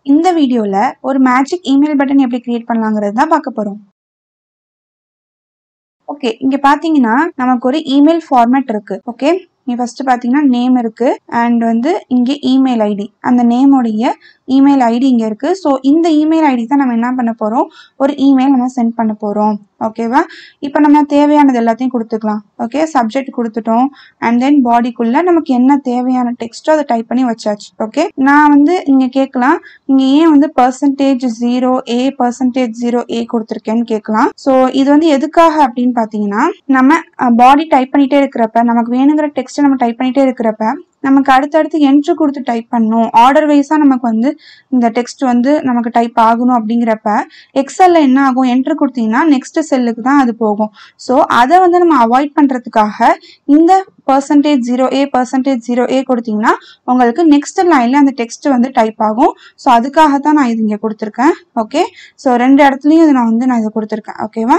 இந்த வீடியோல ஒரு மேஜிக் இமெயில் பட்டன் எப்படி கிரியேட் பண்ணலாங்கிறது தான் பார்க்க போறோம். ஓகே, இங்க பாத்தீங்கன்னா நமக்கு ஒரு இமெயில் ஃபார்மேட் இருக்கு. ஓகே, நீ ஃபர்ஸ்ட் பாத்தீங்கன்னா நேம் இருக்கு அண்ட் வந்து இங்க இமெயில் ஐடி, அந்த நேமோடைய இமெயில் ஐடி இங்க இருக்கு. ஸோ இந்த இமெயில் ஐடி தான் நம்ம என்ன பண்ண போறோம், ஒரு இமெயில் நம்ம சென்ட் பண்ண போறோம். ஓகேவா, இப்போ நம்ம தேவையானது எல்லாத்தையும் கொடுத்துக்கலாம். ஓகே, சப்ஜெக்ட் கொடுத்துட்டோம் அண்ட் தென் பாடிக்குள்ள நமக்கு என்ன தேவையான டெக்ஸ்டோ அதை டைப் பண்ணி வச்சாச்சு. ஓகே, நான் வந்து இங்க கேட்கலாம், இங்க ஏன் வந்து %0A கொடுத்துருக்கேன்னு கேட்கலாம். ஸோ இது வந்து எதுக்காக அப்படின்னு பாத்தீங்கன்னா, நம்ம பாடி டைப் பண்ணிட்டே இருக்கிறப்ப நமக்கு வேணுங்கிற டெக்ஸ்ட் நம்ம டைப் பண்ணிட்டே இருக்கிறப்ப நமக்கு அடுத்தடுத்து என்ட்ரு கொடுத்து டைப் பண்ணணும், ஆர்டர் வைஸா நமக்கு வந்து இந்த டெக்ஸ்ட் வந்து நமக்கு டைப் ஆகணும். அப்படிங்கிறப்ப எக்ஸல்ல என்ன ஆகும், என்ட்ரு கொடுத்தீங்கன்னா நெக்ஸ்ட் செல்லுக்கு தான் அது போகும். ஸோ அதை வந்து நம்ம அவாய்ட் பண்றதுக்காக இந்த %0A கொடுத்தீங்கன்னா உங்களுக்கு நெக்ஸ்ட் லைன்ல அந்த டெக்ஸ்ட் வந்து டைப் ஆகும். ஸோ அதுக்காக தான் நான் இது இங்க கொடுத்துருக்கேன். ஓகே, ஸோ ரெண்டு இடத்துலயும் இது நான் இதை கொடுத்துருக்கேன். ஓகேவா,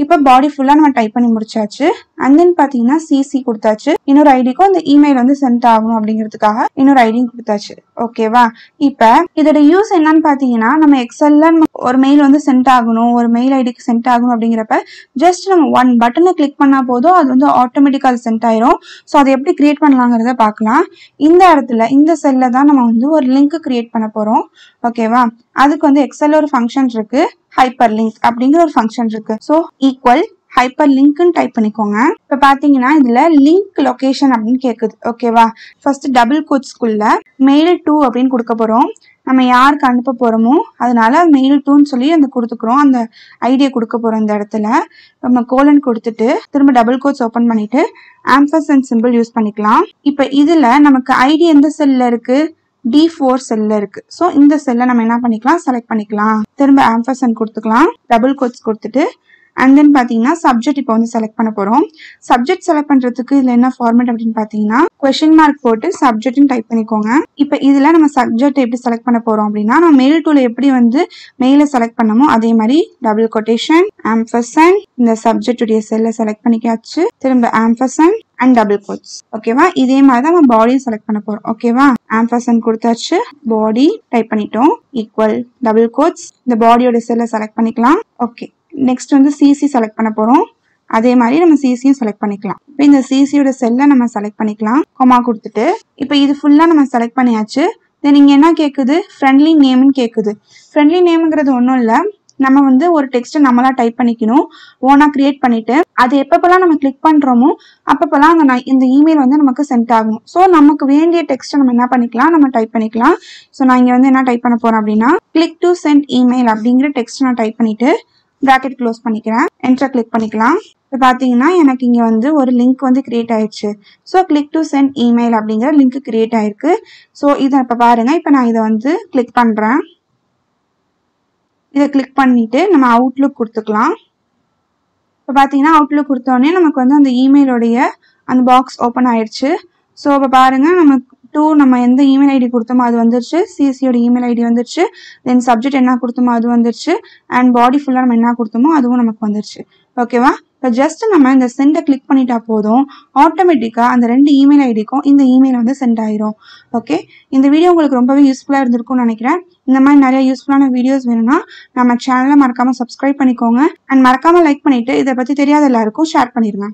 இப்போ பாடி ஃபுல்லா நம்ம டைப் பண்ணி முடிச்சாச்சு. அண்ட் தென் பாத்தீங்கன்னா சிசி கொடுத்தாச்சு, இன்னொரு ஐடிக்கும் இந்த இமெயில் வந்து சென்ட் ஆகும் அப்படிங்கிறதுக்காக இன்னொரு ஐடியும் கொடுத்தாச்சு. ஓகேவா, இப்ப இதோட யூஸ் என்னன்னு பாத்தீங்கன்னா, நம்ம எக்ஸல்ல ஒரு மெயில் வந்து சென்ட் ஆகணும், ஒரு மெயில் ஐடிக்கு சென்ட் ஆகணும் அப்படிங்கிறப்ப ஜஸ்ட் நம்ம ஒன் பட்டனை கிளிக் பண்ணா போதும், அது வந்து ஆட்டோமேட்டிக்கா சென்ட் ஆயிரும். ஸோ அதை எப்படி கிரியேட் பண்ணலாங்கிறத பார்க்கலாம். இந்த இடத்துல இந்த செல்ல தான் நம்ம வந்து ஒரு லிங்க் கிரியேட் பண்ண போறோம். ஓகேவா, அதுக்கு வந்து எக்ஸல்ல ஒரு ஃபங்க்ஷன் இருக்கு, ஹைப்பர் லிங்க் அப்படிங்கிற ஒரு ஃபங்க்ஷன் இருக்கு. ஸோ ஈக்குவல் ஹைப்பர் லிங்க்னு டைப் பண்ணிக்கோங்க. இப்போ பாத்தீங்கன்னா இதுல லிங்க் லொகேஷன் அப்படின்னு கேக்குது. ஓகேவா, ஃபர்ஸ்ட் டபுள் கோட்ஸ்குள்ள மெயில் 2 அப்படின்னு கொடுக்க போறோம். நம்ம யாருக்கு அனுப்ப போறோமோ அதனால மெயில் 2ன்னு சொல்லி அந்த கொடுத்துக்கிறோம், அந்த ஐடியா கொடுக்க போறோம். இந்த இடத்துல நம்ம கோலன் கொடுத்துட்டு திரும்ப டபுள் கோட்ஸ் ஓபன் பண்ணிட்டு ஆம்பர்சண்ட் சிம்பிள் யூஸ் பண்ணிக்கலாம். இப்போ இதுல நமக்கு ஐடி எந்த செல்ல இருக்கு, D4 செல்ல இருக்கு. ஸோ இந்த செல்ல நம்ம என்ன பண்ணிக்கலாம், செலக்ட் பண்ணிக்கலாம். திரும்ப ஆம்பர்சண்ட் கொடுத்துக்கலாம், டபுள் கோட்ஸ் கொடுத்துட்டு அண்ட் தென் பாத்தீங்கன்னா சப்ஜெக்ட் இப்போ வந்து செலக்ட் பண்ண போறோம். சப்ஜெக்ட் செலக்ட் பண்றதுக்கு இதுல என்ன ஃபார்மேட் அப்படின்னு பாத்தீங்கன்னா கொஸ்டின் மார்க் போட்டு சப்ஜெக்ட்னு டைப் பண்ணிக்கோங்க. இப்போ இதுல நம்ம சப்ஜெக்ட் எப்படி செலக்ட் பண்ண போறோம் அப்படின்னா, நம்ம மெயில் டூல எப்படி வந்து மெயில செலக்ட் பண்ணமோ அதே மாதிரி டபுள் கொட்டேஷன் ஆம்பர்சண்ட் இந்த சப்ஜெக்ட் உடைய செல்ல செலக்ட் பண்ணிக்காச்சு, திரும்ப ஆம்பர்சண்ட் அண்ட் டபுள் கோட்ஸ். ஓகேவா, இதே மாதிரி தான் நம்ம பாடியும் செலக்ட் பண்ண போறோம். ஓகேவா, ஆம்பர்சண்ட் கொடுத்தாச்சு, பாடி டைப் பண்ணிட்டோம், ஈக்குவல் டபுள் கோட்ஸ் இந்த பாடியோட செல்ல செலக்ட் பண்ணிக்கலாம். ஓகே, நெக்ஸ்ட் வந்து சிசி செலக்ட் பண்ண போறோம். அதே மாதிரி நம்ம சிசியும் செலக்ட் பண்ணிக்கலாம். இப்போ இந்த சிசியோட செல்ல நம்ம செலக்ட் பண்ணிக்கலாம், கொமா கொடுத்துட்டு. இப்போ இது ஃபுல்லா நம்ம செலக்ட் பண்ணியாச்சு. தென் இங்க என்ன கேக்குது, ஃப்ரெண்ட்லி நேம்னு கேக்குது. ஃப்ரெண்ட்லி நேம்ங்கிறது ஒன்றும் இல்லை, நம்ம வந்து ஒரு டெக்ஸ்ட் நம்மளா டைப் பண்ணிக்கணும், ஓனா கிரியேட் பண்ணிட்டு அது எப்பப்பெல்லாம் நம்ம கிளிக் பண்றோமோ அப்பப்பெல்லாம் இந்த இமெயில் வந்து நமக்கு சென்ட் ஆகும். ஸோ நமக்கு வேண்டிய டெக்ஸ்ட் நம்ம என்ன பண்ணிக்கலாம், நம்ம டைப் பண்ணிக்கலாம். ஸோ நான் இங்க வந்து என்ன டைப் பண்ண போறேன் அப்படின்னா, கிளிக் டு சென்ட் இமெயில் அப்படிங்கிற டெக்ஸ்ட் நான் டைப் பண்ணிட்டு பிராக்கெட் க்ளோஸ் பண்ணிக்கிறேன், என்டர் கிளிக் பண்ணிக்கலாம். இப்போ பாத்தீங்கன்னா எனக்கு இங்க வந்து ஒரு லிங்க் வந்து கிரியேட் ஆயிடுச்சு. So click to send email அப்படிங்கிற லிங்க் கிரியேட் ஆயிருக்கு. ஸோ இதை இப்போ பாருங்க, இப்போ நான் இதை வந்து கிளிக் பண்றேன். இதை கிளிக் பண்ணிட்டு நம்ம அவுட்லுக் கொடுத்துக்கலாம். இப்போ பாத்தீங்கன்னா அவுட்லுக் கொடுத்தோடனே நமக்கு வந்து அந்த இமெயிலோடைய அந்த பாக்ஸ் ஓப்பன் ஆயிடுச்சு. ஸோ இப்போ பாருங்க, நம்ம எந்த இமெயில் ஐடி கொடுத்தோமோ அது வந்துருச்சு, சிசியோட இமெயில் ஐடி வந்துருச்சு, தென் சப்ஜெக்ட் என்ன கொடுத்தோமோ அது வந்துருச்சு அண்ட் பாடி ஃபுல்லா நம்ம என்ன கொடுத்தோமோ அதுவும் நமக்கு வந்துருச்சு. ஓகேவா, இப்போ ஜஸ்ட் நம்ம இந்த சென்டை கிளிக் பண்ணிட்டா போதும், ஆட்டோமேட்டிக்கா அந்த ரெண்டு இமெயில் ஐடிக்கும் இந்த இமெயில் வந்து சென்ட் ஆயிரும். ஓகே, இந்த வீடியோ உங்களுக்கு ரொம்பவே யூஸ்ஃபுல்லா இருந்திருக்கும்னு நினைக்கிறேன். இந்த மாதிரி நிறைய யூஸ்ஃபுல்லான வீடியோஸ் வேணும்னா நம்ம சேனலை மறக்காம சப்ஸ்கிரைப் பண்ணிக்கோங்க அண்ட் மறக்காம லைக் பண்ணிட்டு இதை பத்தி தெரியாத எல்லாருக்கும் ஷேர் பண்ணிருங்க.